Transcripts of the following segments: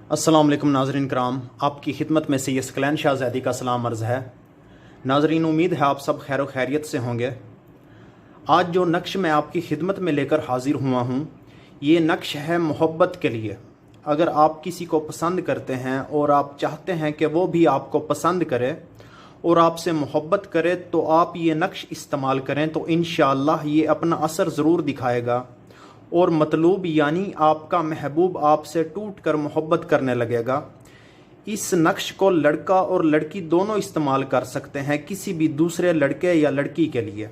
अस्सलाम वालेकुम नाज़रीन कराम, आपकी खिदमत में से ये सकलैन शाहज़ादी का सलाम अर्ज़ है। नाज़रीन, उम्मीद है आप सब खैर खैरियत से होंगे। आज जो नक्श मैं आपकी खिदमत में लेकर हाज़िर हुआ हूँ, ये नक्श है मोहब्बत के लिए। अगर आप किसी को पसंद करते हैं और आप चाहते हैं कि वो भी आपको पसंद करे और आपसे मोहब्बत करे, तो आप ये नक्श इस्तेमाल करें तो इंशाअल्लाह ये अपना असर ज़रूर दिखाएगा और मतलूब यानी आपका महबूब आपसे टूट कर मोहब्बत करने लगेगा। इस नक्श को लड़का और लड़की दोनों इस्तेमाल कर सकते हैं किसी भी दूसरे लड़के या लड़की के लिए।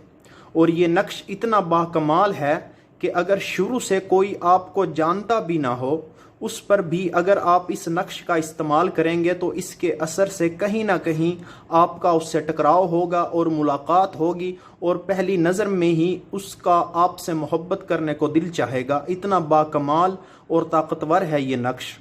और ये नक्श इतना बाकमाल है कि अगर शुरू से कोई आपको जानता भी ना हो, उस पर भी अगर आप इस नक्श का इस्तेमाल करेंगे तो इसके असर से कहीं ना कहीं आपका उससे टकराव होगा और मुलाकात होगी और पहली नज़र में ही उसका आपसे मोहब्बत करने को दिल चाहेगा। इतना बाकमाल और ताकतवर है ये नक्श।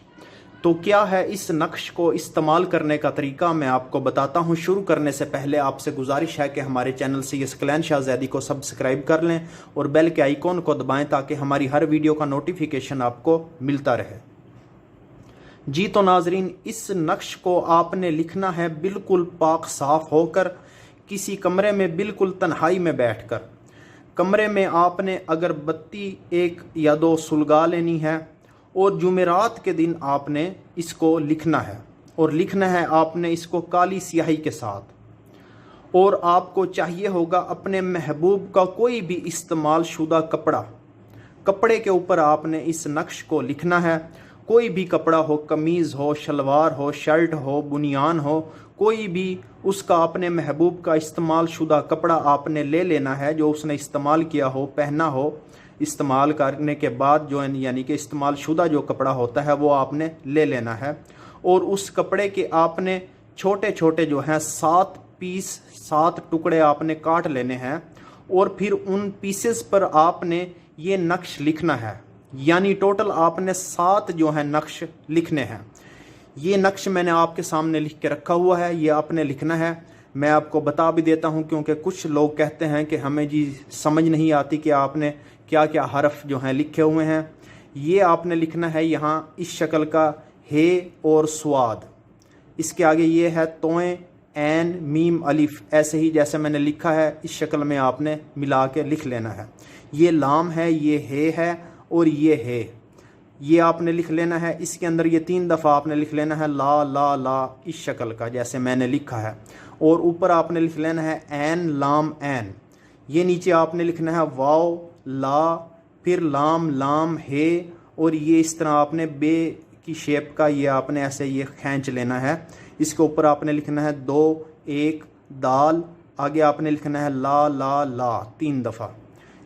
तो क्या है इस नक्श को इस्तेमाल करने का तरीका, मैं आपको बताता हूँ। शुरू करने से पहले आपसे गुजारिश है कि हमारे चैनल से ये सकलैन शाहज़ादी को सब्सक्राइब कर लें और बेल के आइकॉन को दबाएं ताकि हमारी हर वीडियो का नोटिफिकेशन आपको मिलता रहे। जी तो नाजरीन, इस नक्श को आपने लिखना है बिल्कुल पाक साफ होकर, किसी कमरे में बिल्कुल तन्हाई में बैठकर। कमरे में आपने अगरबत्ती 1 या 2 सुलगा लेनी है और जुमेरात के दिन आपने इसको लिखना है। और लिखना है आपने इसको काली स्याही के साथ। और आपको चाहिए होगा अपने महबूब का कोई भी इस्तेमाल शुदा कपड़े के ऊपर आपने इस नक्श को लिखना है। कोई भी कपड़ा हो, कमीज़ हो, शलवार हो, शर्ट हो, बुनियान हो, कोई भी उसका अपने महबूब का इस्तेमाल शुदा कपड़ा आपने ले लेना है जो उसने इस्तेमाल किया हो, पहना हो। इस्तेमाल करने के बाद जो यानी कि इस्तेमाल शुदा जो कपड़ा होता है वो आपने ले लेना है। और उस कपड़े के आपने छोटे छोटे जो हैं 7 पीस, 7 टुकड़े आपने काट लेने हैं और फिर उन पीसेस पर आपने ये नक्श लिखना है। यानी टोटल आपने 7 जो है नक्श लिखने हैं। ये नक्श मैंने आपके सामने लिख के रखा हुआ है, ये आपने लिखना है। मैं आपको बता भी देता हूँ क्योंकि कुछ लोग कहते हैं कि हमें जी समझ नहीं आती कि आपने क्या क्या हरफ जो हैं लिखे हुए हैं। ये आपने लिखना है यहाँ इस शक्ल का हे और स्वाद, इसके आगे ये है तोएं, ऐन, मीम, अलिफ, ऐसे ही जैसे मैंने लिखा है इस शक्ल में आपने मिला के लिख लेना है। ये लाम है, ये हे है और ये है, ये आपने लिख लेना है। इसके अंदर ये 3 दफ़ा आपने लिख लेना है ला ला ला इस शक्ल का जैसे मैंने लिखा है। और ऊपर आपने लिख लेना है ऐन लाम ऐन। ये नीचे आपने लिखना है वाव ला, फिर लाम लाम हे, और ये इस तरह आपने बे की शेप का ये आपने ऐसे ये खींच लेना है। इसके ऊपर आपने लिखना है 2 1 दाल, आगे आपने लिखना है ला ला ला 3 दफ़ा।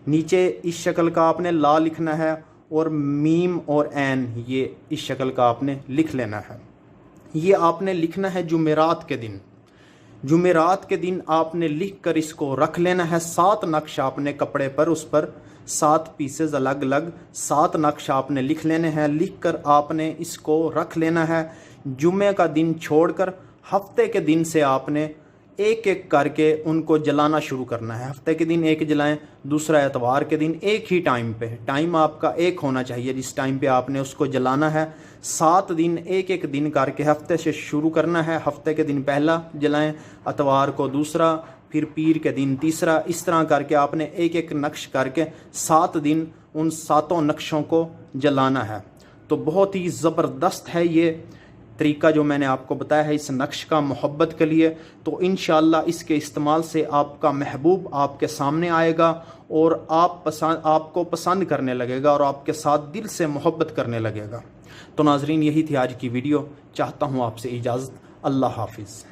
नीचे इस शक्ल का आपने ला लिखना है और मीम और ऐन ये इस शक्ल का आपने लिख लेना है। ये आपने लिखना है जुमेरात के दिन। जुमेरात के दिन आपने लिख कर इसको रख लेना है। 7 नक्श आपने कपड़े पर, उस पर 7 पीसेज अलग अलग 7 नक्श आपने लिख लेने हैं। लिख कर आपने इसको रख लेना है। जुमे का दिन छोड़कर हफ्ते के दिन से आपने एक एक करके उनको जलाना शुरू करना है। हफ्ते के दिन एक जलाएं, दूसरा एतवार के दिन एक ही टाइम पे। टाइम आपका एक होना चाहिए जिस टाइम पे आपने उसको जलाना है। 7 दिन एक एक दिन करके हफ्ते से शुरू करना है। हफ्ते के दिन पहला जलाएं, एतवार को दूसरा, फिर पीर के दिन तीसरा। इस तरह करके आपने एक एक नक्श करके 7 दिन उन 7 नक्शों को जलाना है। तो बहुत ही ज़बरदस्त है ये तरीका जो मैंने आपको बताया है इस नक्श का मोहब्बत के लिए। तो इंशाअल्लाह इसके इस्तेमाल से आपका महबूब आपके सामने आएगा और आपको पसंद करने लगेगा और आपके साथ दिल से मोहब्बत करने लगेगा। तो नाजरीन, यही थी आज की वीडियो। चाहता हूँ आपसे इजाज़त। अल्लाह हाफिज़।